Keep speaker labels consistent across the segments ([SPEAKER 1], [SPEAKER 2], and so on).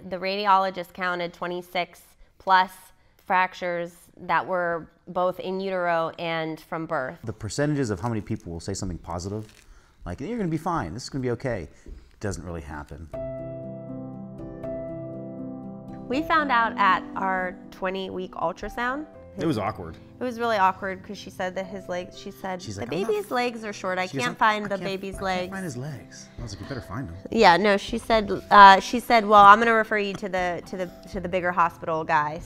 [SPEAKER 1] the radiologist counted 26 plus fractures that were both in utero and from birth.
[SPEAKER 2] The percentages of how many people will say something positive, like, you're gonna be fine, this is gonna be okay, doesn't really happen.
[SPEAKER 1] We found out at our 20-week ultrasound.
[SPEAKER 2] It was awkward.
[SPEAKER 1] It was really awkward because she said that his legs, she's like, the baby's legs are short. I can't find the baby's legs.
[SPEAKER 2] I can't find his legs. I was like, you better find them.
[SPEAKER 1] Yeah, no, she said, well, I'm gonna refer you to the bigger hospital guy.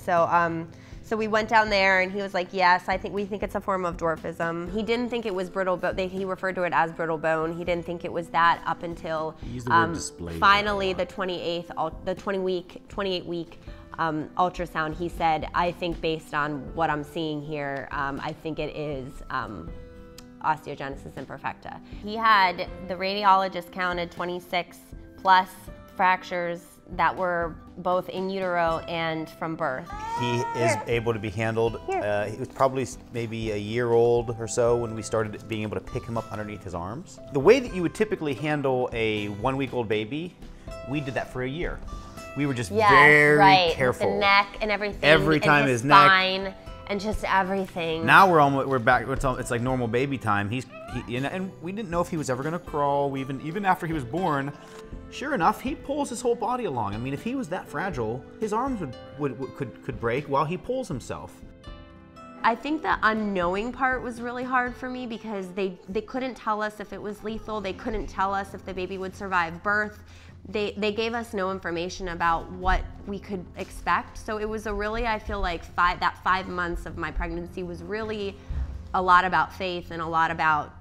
[SPEAKER 1] So we went down there and he was like, yes, we think it's a form of dwarfism. He didn't think it was brittle, but he referred to it as brittle bone. He didn't think it was that up until finally the 28-week ultrasound. He said, I think based on what I'm seeing here, I think it is Osteogenesis Imperfecta. He had, the radiologist counted 26 plus fractures that were both in utero and from birth.
[SPEAKER 2] He is able to be handled. He was probably maybe a year old or so when we started being able to pick him up underneath his arms. The way that you would typically handle a 1-week-old baby, we did that for a year. We were just very careful.
[SPEAKER 1] With the neck and everything.
[SPEAKER 2] Every time
[SPEAKER 1] and
[SPEAKER 2] his
[SPEAKER 1] spine,
[SPEAKER 2] neck.
[SPEAKER 1] And just everything.
[SPEAKER 2] Now we're back. It's like normal baby time. And we didn't know if he was ever gonna crawl. Even after he was born, sure enough, he pulls his whole body along. I mean, if he was that fragile, his arms could break while he pulls himself.
[SPEAKER 1] I think the unknowing part was really hard for me because they couldn't tell us if it was lethal. They couldn't tell us if the baby would survive birth. They gave us no information about what we could expect. So it was I feel like that 5 months of my pregnancy was really a lot about faith and a lot about,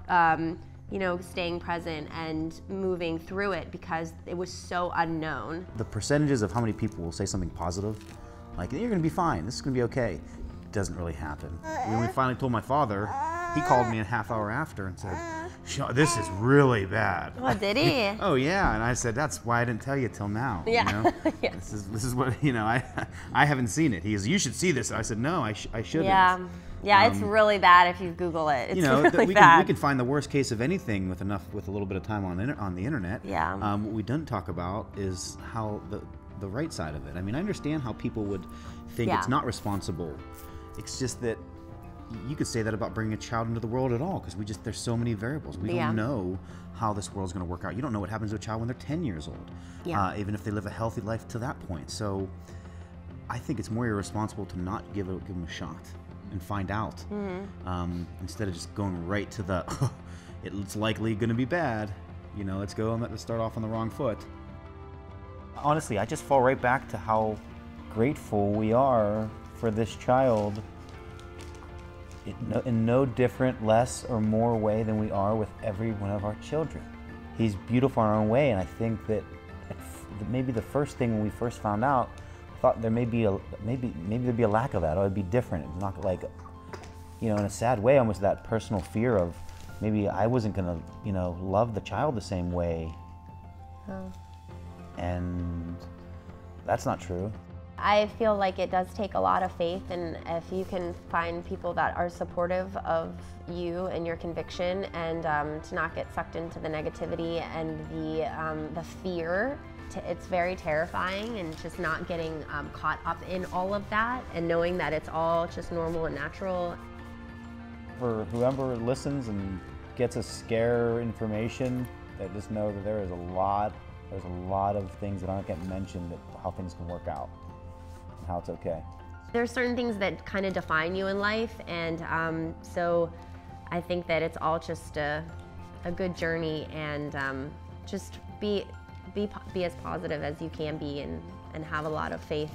[SPEAKER 1] staying present and moving through it because it was so unknown.
[SPEAKER 2] The percentages of how many people will say something positive, like, you're gonna be fine, this is gonna be okay, doesn't really happen. When we finally told my father, he called me a half hour after and said, this is really bad.
[SPEAKER 1] Oh, did he?
[SPEAKER 2] Oh yeah, and I said, that's why I didn't tell you till now.
[SPEAKER 1] Yeah.
[SPEAKER 2] You know?
[SPEAKER 1] Yeah.
[SPEAKER 2] This is what, I haven't seen it. He goes, you should see this. I said, no, I shouldn't.
[SPEAKER 1] Yeah, it's really bad if you Google it. It's really
[SPEAKER 2] bad. We can find the worst case of anything with a little bit of time on the internet.
[SPEAKER 1] Yeah.
[SPEAKER 2] What we don't talk about is how the right side of it. I mean, I understand how people would think it's not responsible. It's just that you could say that about bringing a child into the world at all, because there's so many variables. We don't know how this world's going to work out. You don't know what happens to a child when they're 10 years old, even if they live a healthy life to that point. So I think it's more irresponsible to not give them a shot and find out, instead of just going right to it's likely going to be bad. Let's start off on the wrong foot. Honestly, I just fall right back to how grateful we are for this child. In no different, less or more way than we are with every one of our children. He's beautiful in our own way, and I think that maybe the first thing when we first found out, I thought there maybe there'd be a lack of that, or it'd be different. It's not like, in a sad way, almost that personal fear of maybe I wasn't gonna, love the child the same way. Oh. And that's not true.
[SPEAKER 1] I feel like it does take a lot of faith, and if you can find people that are supportive of you and your conviction, and to not get sucked into the negativity and the fear, it's very terrifying, and just not getting caught up in all of that, and knowing that it's all just normal and natural.
[SPEAKER 2] For whoever listens and gets a scare information, that just know that there's a lot of things that aren't getting mentioned, how things can work out. How it's okay.
[SPEAKER 1] There's certain things that kind of define you in life, and so I think that it's all just a good journey, and just be as positive as you can be, and have a lot of faith